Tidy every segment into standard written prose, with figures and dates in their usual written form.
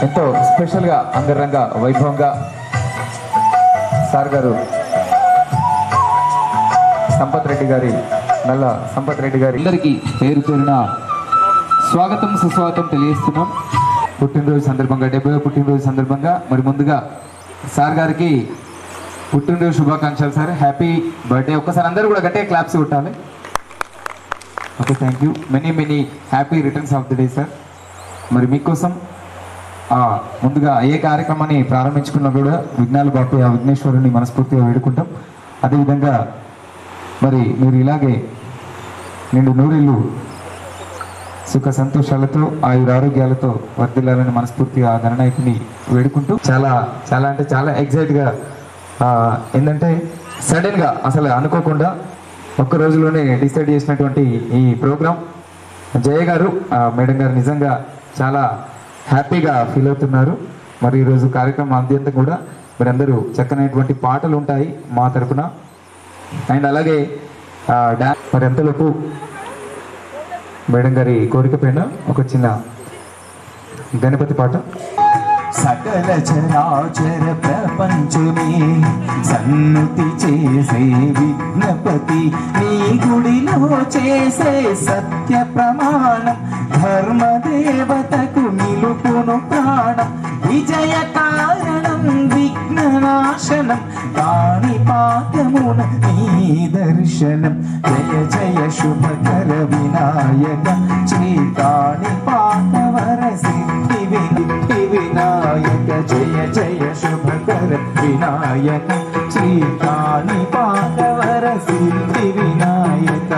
ఎంతో స్పెషల్గా అంగరంగ వైభవంగా సార్ గారు సంపత్ రెడ్డి గారి నల్ల సంపత్ రెడ్డి గారి అందరికీ పేరు పేరున స్వాగతం సుస్వాగతం తెలియజేస్తున్నాం. పుట్టినరోజు సందర్భంగా 70వ పుట్టినరోజు సందర్భంగా మరి ముందుగా సార్ గారికి పుట్టినరోజు శుభాకాంక్షలు సార్. Happy birthday. ఒక్కసారి అందరూ కూడా గట్టిగా క్లాప్స్ కొట్టాలి. Okay, thank you. Many happy returns of the day sir. మరి మీకోసం ముందుగా ఏ కార్యక్రమాన్ని ప్రారంభించుకున్నా కూడా విఘ్నాలు బాపి ఆ విఘ్నేశ్వరుని మనస్ఫూర్తిగా వేడుకుంటాం. అదేవిధంగా మరి మీరు ఇలాగే నిండు నూరేళ్ళు సుఖ సంతోషాలతో ఆయురారోగ్యాలతో వర్ధిల్లాలని మనస్ఫూర్తిగా ఆ గణనాయకుని వేడుకుంటూ చాలా ఎగ్జైట్గా ఏంటంటే సడన్గా అసలు అనుకోకుండా ఒక్క రోజులోనే డిసైడ్ చేసినటువంటి ఈ ప్రోగ్రాం జయ గారు మేడం గారు నిజంగా చాలా హ్యాపీగా ఫీల్ అవుతున్నారు. మరి ఈరోజు కార్యక్రమం అత్యంతం కూడా మీరందరూ చక్కనైనటువంటి పాటలు ఉంటాయి మా తరఫున. అండ్ అలాగే డాన్స్ మరి ఎంతలోపు మేడం గారి కోరిక పైన ఒక చిన్న గణపతి పాట. సకల చరాచర ప్రపంచమే సన్నుతి చేసే విఘ్నపతి నీ గుడిలో చేసే సత్య ప్రమాణం ధర్మదేవతకు నిలుపును ప్రాణం విజయ కారణం విఘ్ననాశనం కాని పాదమున నీ దర్శనం జయ జయ శుభకర వినాయక శ్రీ కాణి పాదవర సిద్ధి వినాయక జయ జయ శుభకర వినాయక శ్రీ కాణి పాదవర సిద్ధి వినాయక.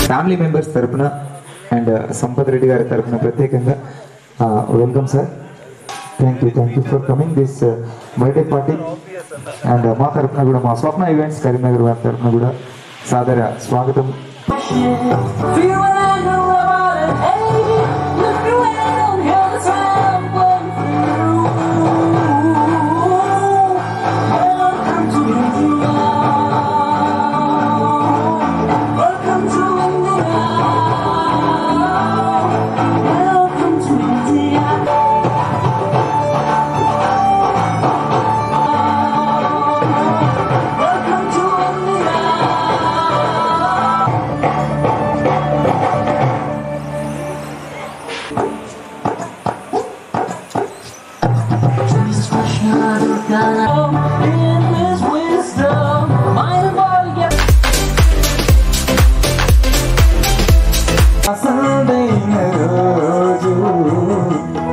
ఫ్యామిలీ మెంబర్స్ తరఫున అండ్ సంపత్ రెడ్డి గారి తరఫున ప్రత్యేకంగా welcome sir. Thank you for coming this birthday party. And మా తరఫున కూడా మా స్వప్న ఈవెంట్స్ కరీంనగర్ వారి తరఫున కూడా సాదర స్వాగతం.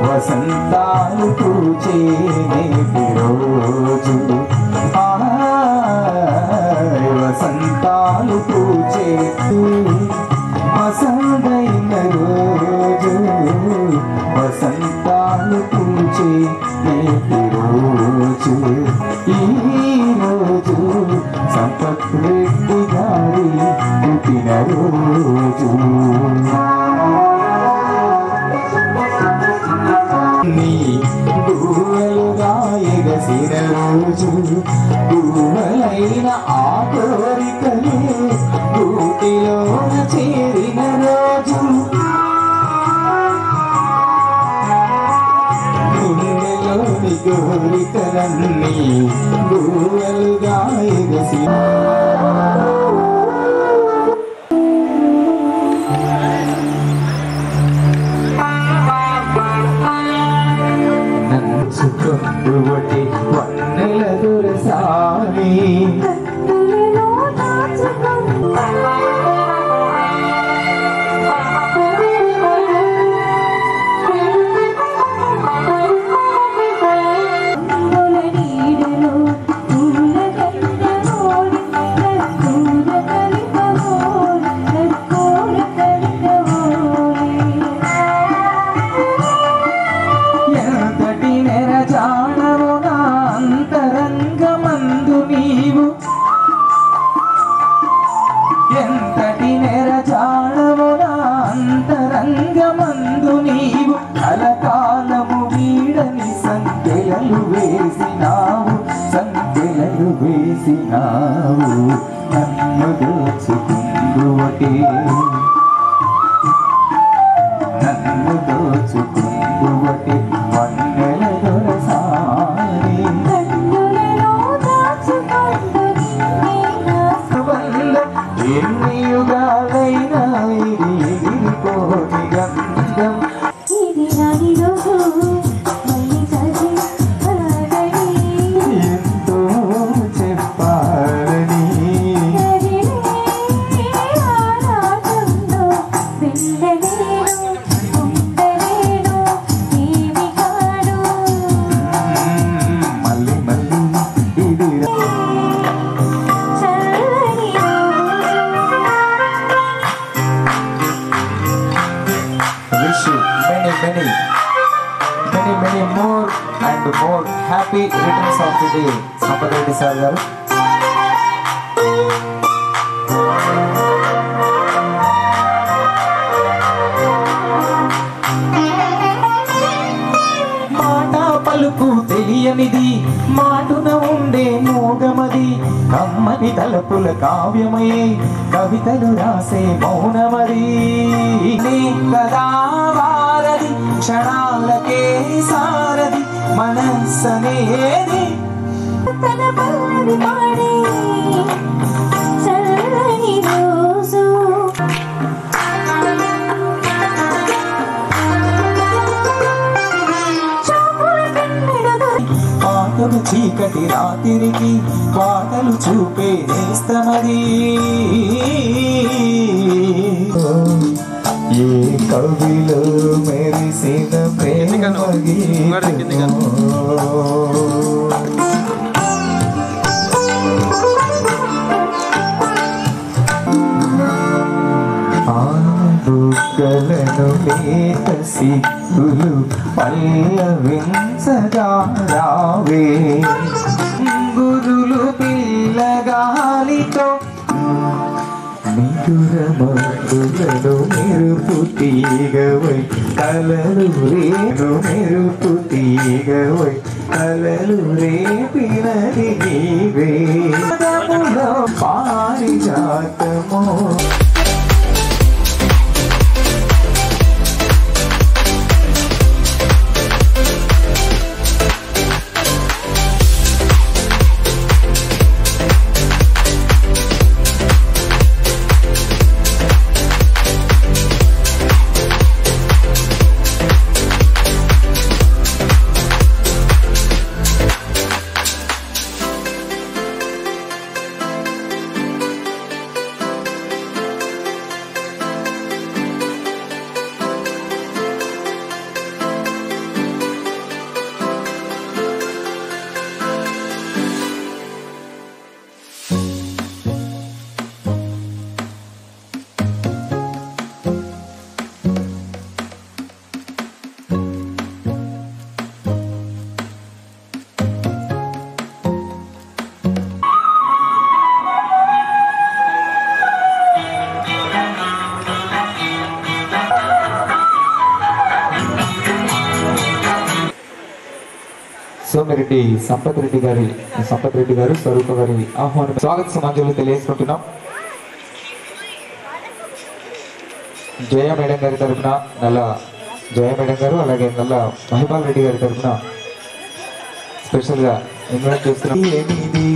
వసంతాలు పూచే రోజు వసంతాలు పూచే వసంతైన రోజు వసంతాలు పూచే రోజు ఈ రోజు సంపత్ రెడ్డి గారి పుట్టిన రోజు. నీ గురువులుగా ఎగసిన రోజు గురువులైన ఆ కోరికలే గూటిలో చేరిన రోజు గుండెలోని కోరికలన్నీ గురువులుగా ఎగసిన చుట్టుబట్టి వన్నెల దురసాని ఎంతటి మాలలు వేసినావు సంఖ్యలు వేసినావు నన్ను దోచుకుందువటే నన్ను దోచుకుందువటే వన్నెల దొరసాని ఎన్ని యుగాలైనా ఇది ఎగిరిపోని గంధం ఎంతో చెప్పాలని మళ్ళీ మళ్ళీ ఇది wish you many more and more happy returns of the day Sampath Reddy sir garu మాట పలుకు తెలియనిది మాటున ఉండే మోగమది కమ్మని తలపుల కావ్యమయే కవితలు రాసే మౌనమది కదా వారది క్షణాలకే సారది మనస్సనేది తన పల్లవి పాడే చల్లని రోజు పాటలు చీకటి రాత్రికి పాటలు చూపే నేస్తమది ఏ కవిలో మెరిసిన ప్రేమ గీతమో బుగ్గలను లేత సిగ్గులు పల్లవించగా రావే గురులు పిల్లగాలితో మిగుర మధులను మెరుపు తీగవై కలలు రేను మెరుపు తీగవై కలలు రేపినది నీవే పారిజాతమో సోమిరెడ్డి సంపత్ రెడ్డి గారు స్వరూప గారి ఆహ్వానం స్వాగత సమాజంలో తెలియజేసుకుంటున్నాం. జయ మేడం గారి తరఫున నల్ల జయ మేడం గారు అలాగే నల్ల మహిపాల్ రెడ్డి గారి తరఫున స్పెషల్ గా ఇన్వైట్ చేస్తున్నాం. తీయనిది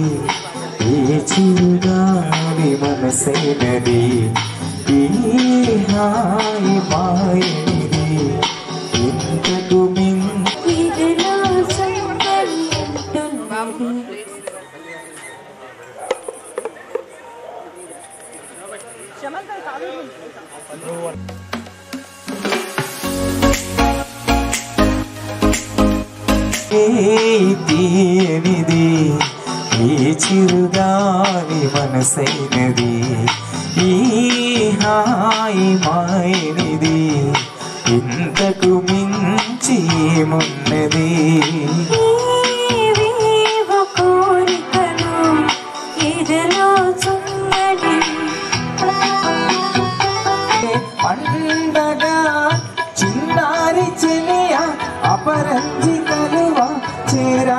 ఈ చిరుగాలి మనసైనది ఈ హాయి మాయనిది ఇంతకు మించి ఏమున్నది పండగా చిన్నారి చెలియ అపరంజి కలువ చేర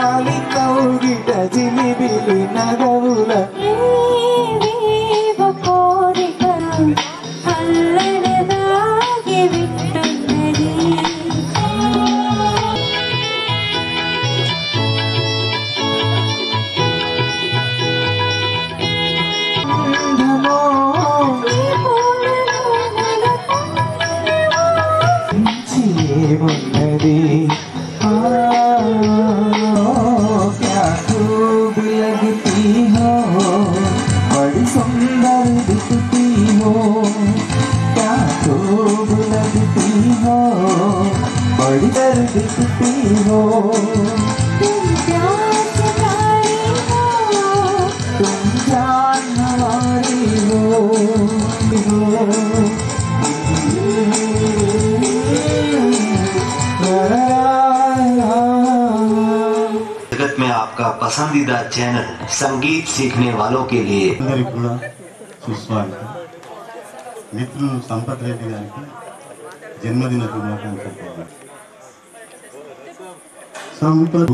हो तुम जानकारी हो तुम जानवारी हो जगत में आपका पसंदीदा चैनल संगीत सीखने वालों के लिए అందరికి కూడా సుస్వాగతం. మిత్రులు సంపత్ రెడ్డి గారికి జన్మదిన శుభాకాంక్షలు. సంపత్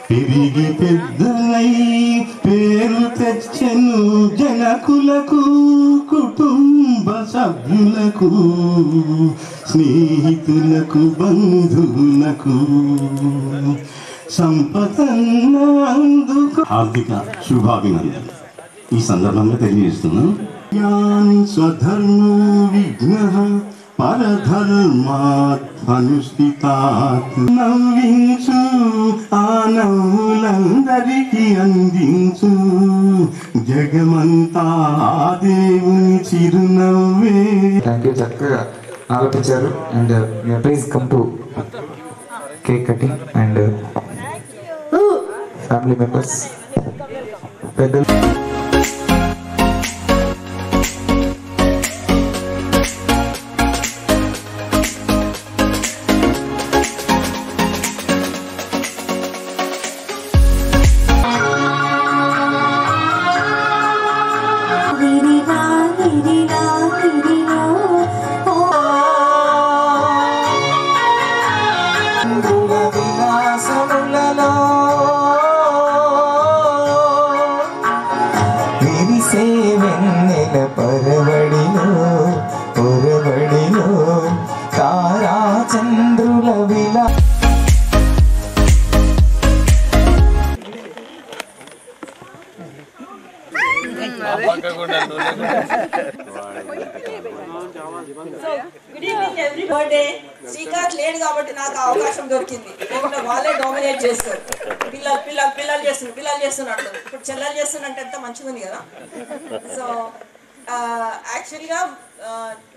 పెరిగి పెద్దలై పేరు తెచ్చను జనకులకు కుటుంబ సభ్యులకు స్నేహితులకు బంధువులకు సంపదన్న అందుకు హార్దిక శుభాభినందనలు ఈ సందర్భంగా తెలియజేస్తున్నాను. యాన్ స్వధర్మో విఘ్న పరధర్మాత్ అనుష్ఠితాత్ నవ్వించు ఆ నవ్వులందరికీ అందించు జగమంతా దేవుని చిరునవ్వే. థ్యాంక్ యూ, చక్కగా ఆలోచించారు. And please come to cake cutting and family members పెద్దలు. గిరినా గిరినా గిరినా ఓ విలాసములలో విరిసే వెన్నెల పరవడిలో తారా చంద్రుల విలా good evening every birthday. Srikanth లేడు కాబట్టి నాకు అవకాశం దొరికింది. లేకుంటే వాళ్ళే డామినేట్ చేస్తారు. పిల్లలు చేస్తున్నారు. ఇప్పుడు చెల్లెలు చేస్తున్నట్టు ఎంత మంచిగా ఉంది కదా. సో యాక్చువల్గా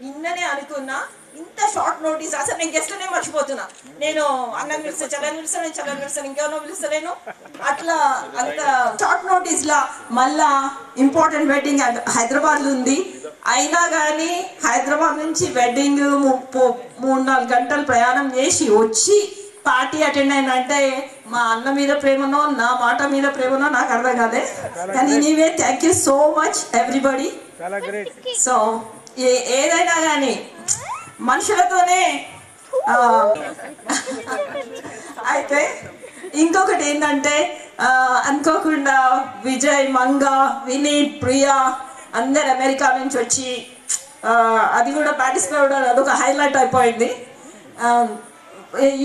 నిన్ననే అనుకున్నా, ఇంత షార్ట్ నోటీస్ అసలు నేను గెస్ట్నే మర్చిపోతున్నా. నేను అన్నం పిలుస్తాను, చెల్లెలు పిలుస్తాను, ఇంకెవరో పిలుస్తలేను. అట్లా అంత షార్ట్ నోటీస్ లా మళ్ళా ఇంపార్టెంట్ వెడ్డింగ్ హైదరాబాద్లో ఉంది. అయినా కానీ హైదరాబాద్ నుంచి వెడ్డింగ్ 3-4 గంటలు ప్రయాణం చేసి వచ్చి పార్టీ అటెండ్ అయినంటే మా అన్న మీద ప్రేమనో నా మాట మీద ప్రేమనో నాకు అర్థం కాదే. కానీ anyway thank you so much everybody. So ఏదైనా కానీ మనుషులతోనే. అయితే ఇంకొకటి ఏంటంటే అనుకోకుండా విజయ్, మంగ, వినీత్, ప్రియా అందరు అమెరికా నుంచి వచ్చి అది కూడా పార్టిసిపేట్ అవ్వడం అదొక హైలైట్ అయిపోయింది.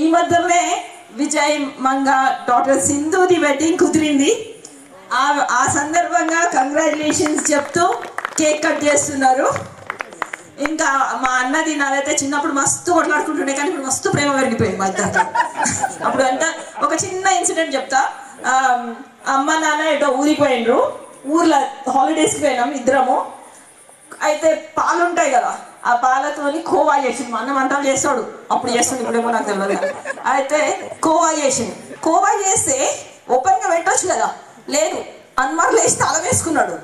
ఈ మధ్యనే విజయ్, మంగ డాక్టర్ సింధుది వెడ్డింగ్ కుదిరింది. ఆ సందర్భంగా కంగ్రాచులేషన్స్ చెప్తూ కేక్ కట్ చేస్తున్నారు. ఇంకా మా అన్నది నాదైతే చిన్నప్పుడు మస్తు కొట్లాడుకుంటుండే, కానీ ఇప్పుడు మస్తు ప్రేమ పెరిగిపోయింది మా ఇద్దరితో. అప్పుడు అంటే ఒక చిన్న ఇన్సిడెంట్ చెప్తా. అమ్మ నాన్న ఏటో ఊరికి పోయినరు, ఊర్లో హాలిడేస్కి పోయినాం ఇద్దరము. అయితే పాలు ఉంటాయి కదా, ఆ పాలతోని కోవా చేసింది. మా అన్న వంటలు చేస్తాడు, అప్పుడు చేస్తాడు, ఇప్పుడేమో నాకు తెలియదు. అయితే కోవా చేసింది. కోవా చేస్తే ఓపెన్గా పెట్టవచ్చు కదా, లేదు అన్మార్లు వేసి తాళం వేసుకున్నాడు.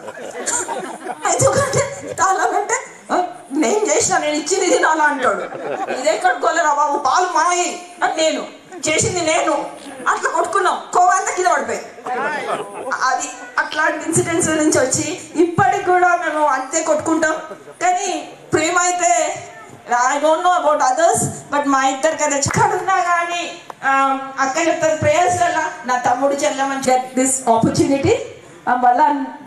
ఎందుకంటే తాళం అంటే నేను చేసిన, నేను ఇచ్చింది తినాలా అంటాడు. ఇదే కట్టుకోలేరా బాబు, పాలు మాయి అని నేను చేసింది నేను. అట్లా కొట్టుకున్నాం, కోవా అంతా కింద పడిపోయి. అది అట్లాంటి ఇన్సిడెంట్స్ నుంచి వచ్చి ఇప్పటికి కూడా మేము అంతే కొట్టుకుంటాం. కానీ ప్రేమ అయితే I don't know about others, but మా ఇద్దరికైతే ఎక్కడున్నా కానీ అక్క చెప్తారు ప్రేయర్స్ వల్ల నా తమ్ముడు చెల్లెమని గెట్ దిస్ ఆపర్చునిటీ. వల్ల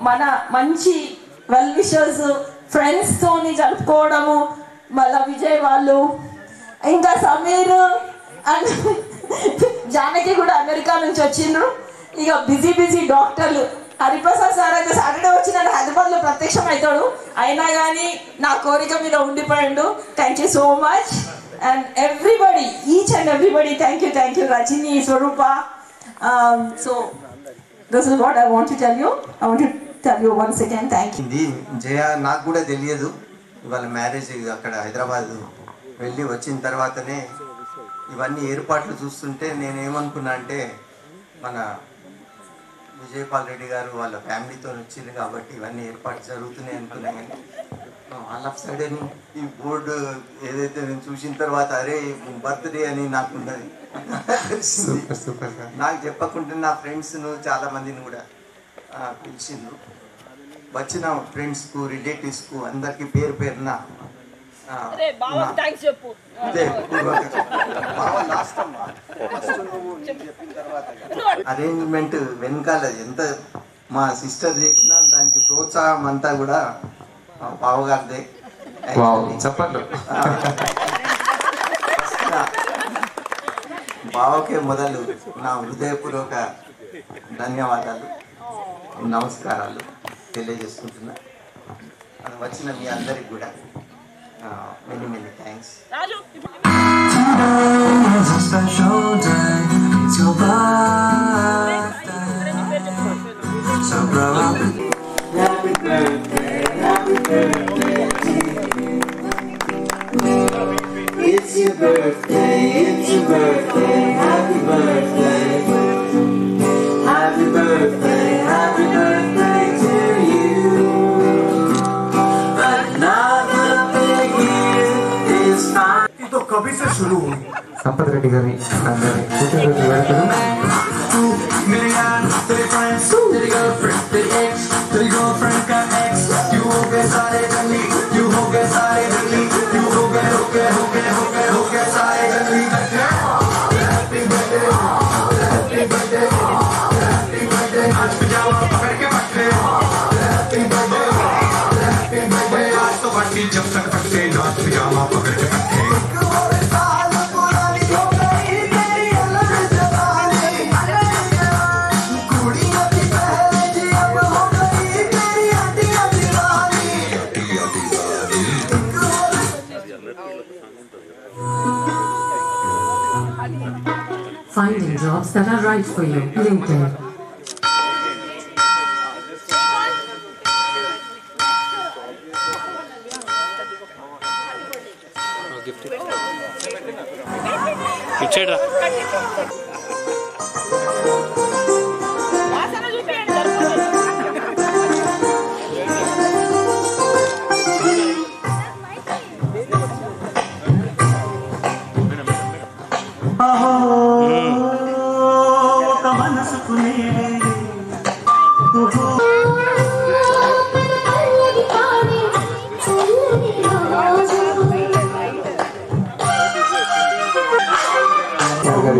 మన మంచి వెల్ విషర్స్ ఫ్రెండ్స్తోని జరుపుకోవడము, మళ్ళీ విజయ్ వాళ్ళు, ఇంకా సమీర్ అండ్ జానకి కూడా అమెరికా నుంచి వచ్చిండ్రు. ఇక బిజీ డాక్టర్లు. హరిప్రసాద్ సార్ అయితే సాటర్డే వచ్చి నన్ను హైదరాబాద్లో ప్రత్యక్షం అవుతాడు, అయినా కానీ నా కోరిక మీద ఉండిపోయాడు. Thank you so much and everybody, each and everybody thank you Rajani, Swaroopa. So this is what I want to tell you. I want to tell you once again thank you. Jaya నాకు కూడా తెలియదు, ఇవాళ మ్యారేజ్ అక్కడ హైదరాబాద్ వెళ్ళి వచ్చిన తర్వాతనే ఇవన్నీ ఏర్పాట్లు చూస్తుంటే నేనేమనుకున్నా అంటే మన విజయపాల్ రెడ్డి గారు వాళ్ళ ఫ్యామిలీతో వచ్చింది కాబట్టి ఇవన్నీ ఏర్పాటు జరుగుతున్నాయి అనుకున్నా. కానీ ఆల్ ఆఫ్ సడన్ ఈ బోర్డు ఏదైతే నేను చూసిన తర్వాత అరే బర్త్డే అని నాకు ఉన్నది. నాకు చెప్పకుండా నా ఫ్రెండ్స్ను చాలామందిని కూడా పిలిచిండ్రు. వచ్చిన ఫ్రెండ్స్కు రిలేటివ్స్కు అందరికీ పేరు పేరున అరేంజ్మెంట్ వెనకాల ఎంత మా సిస్టర్ చేసినా దానికి ప్రోత్సాహం అంతా కూడా బావగారిదే. చెప్పండి. బావకే మొదలు నా హృదయపూర్వక ధన్యవాదాలు, నమస్కారాలు తెలియజేసుకుంటున్నా. వచ్చిన మీ అందరికి కూడా many many thanks. It's your birthday, it's your birthday, happy birthday. Happy birthday, happy birthday to you. Another big year is fine. ये तो कभी से शुरू हुई. సంపత్ రెడ్డి గారి అందరి పుట్టినరోజు వేడుకలు. तेरे फ्रेंड्स, तेरी गर्लफ्रेंड, तेरी एक्स, तेरी गर्लफ्रेंड का एक्स, यू हो गए सारे गली, यू हो गए सारे गली, यू हो गए सारे गली. Happy birthday, happy birthday, happy birthday. आज पिजामा पकड़ के बैठे. Happy birthday, happy birthday. आज तो बर्थडे जब तक बर्थडे आज पिजामा पकड़ के बैठे. Finding jobs that are right for you. LinkedIn.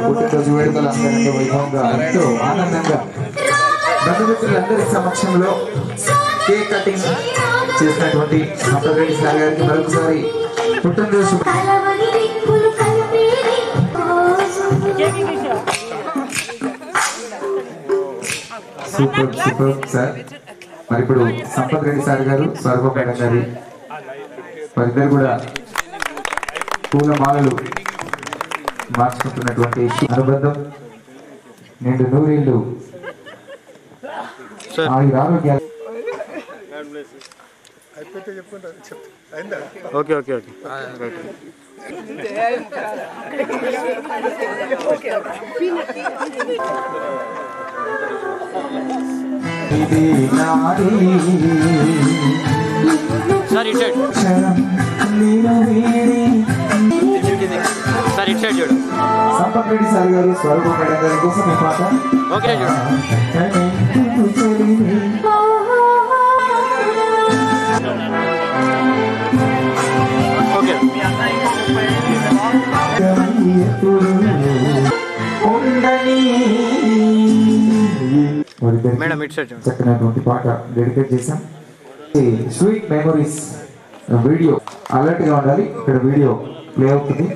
పుట్టినరోజు వేడుకలు అందరితో వైభవంగా ఎంతో ఆనందంగా బంధుమిత్రులందరి సమక్షంలో కేక్ కటింగ్ చేసినటువంటి సంపత్ రెడ్డి సార్ గారికి మరొకసారి పుట్టినరోజు. Super super sir. మరి ఇప్పుడు సంపత్ రెడ్డి సార్ గారు, స్వర్గ మేడం గారి వారిద్దరు కూడా పూల మాలలు మార్చుకుంటున్నటువంటి అనుబంధం నిండు నూరేళ్ళు ఆరోగ్యాలు. ఓకే ఓకే ఓకే సార్ ఇటు సైడ్, సార్ ఇటు సైడ్ చూడు. సంపత్ రెడ్డి సార్ గారు, స్వరూప మేడం గారి కోసం ఈ పాట. ఓకే చూడు. మేడం ఇటు సైడ్ చక్కనటువంటి పాట డెడికేట్ చేశాం. స్వీట్ మెమరీస్ వీడియో అలర్ట్ గా ఉండాలి. ఇక్కడ వీడియో ప్లే అవుతుంది.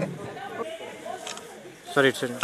సార్ ఇటు side.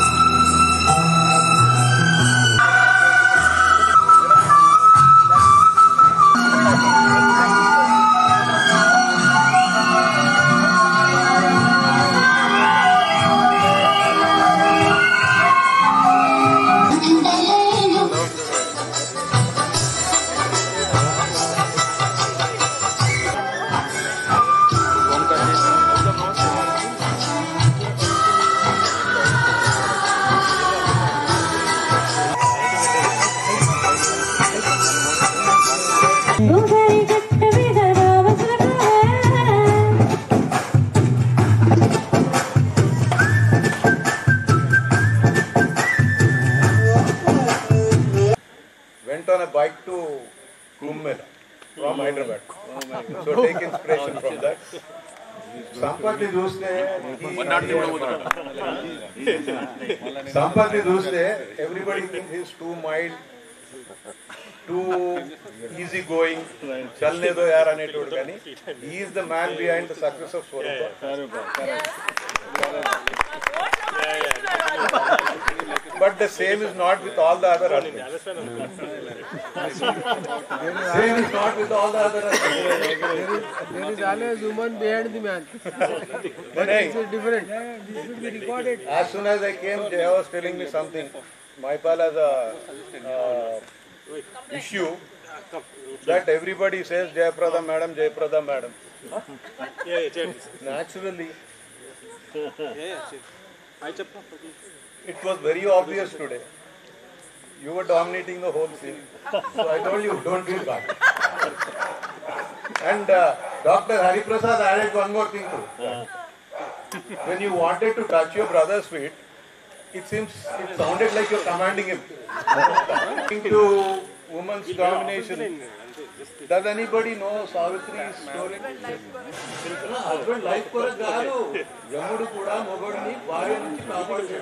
on a bike to Kumbh Mela from Hyderabad. So take inspiration from that. Sampathni చూస్తే everybody thinks he's too mild, too easy going, chalne do yaar anetodu kani he is the man behind the success of Swarupa. But the same is not with all the other husbands. Same is not with all the other husbands. There is always woman behind the man. But it's different. This should be recorded. As soon as I came, Jaya was telling me something. Maipal has a issue that everybody says Jayaprada madam. Naturally. It was very obvious today. You were dominating the whole scene. So I told you, don't feel bad. And Dr. Hari Prasad added one more thing too. When you wanted to touch your brother's feet, it sounded like you're commanding him. To women's domination. Does anybody know Savitri's story? Husband life korak gaadu. Yamudu kuda mogudni bharya nunchi kaapadu.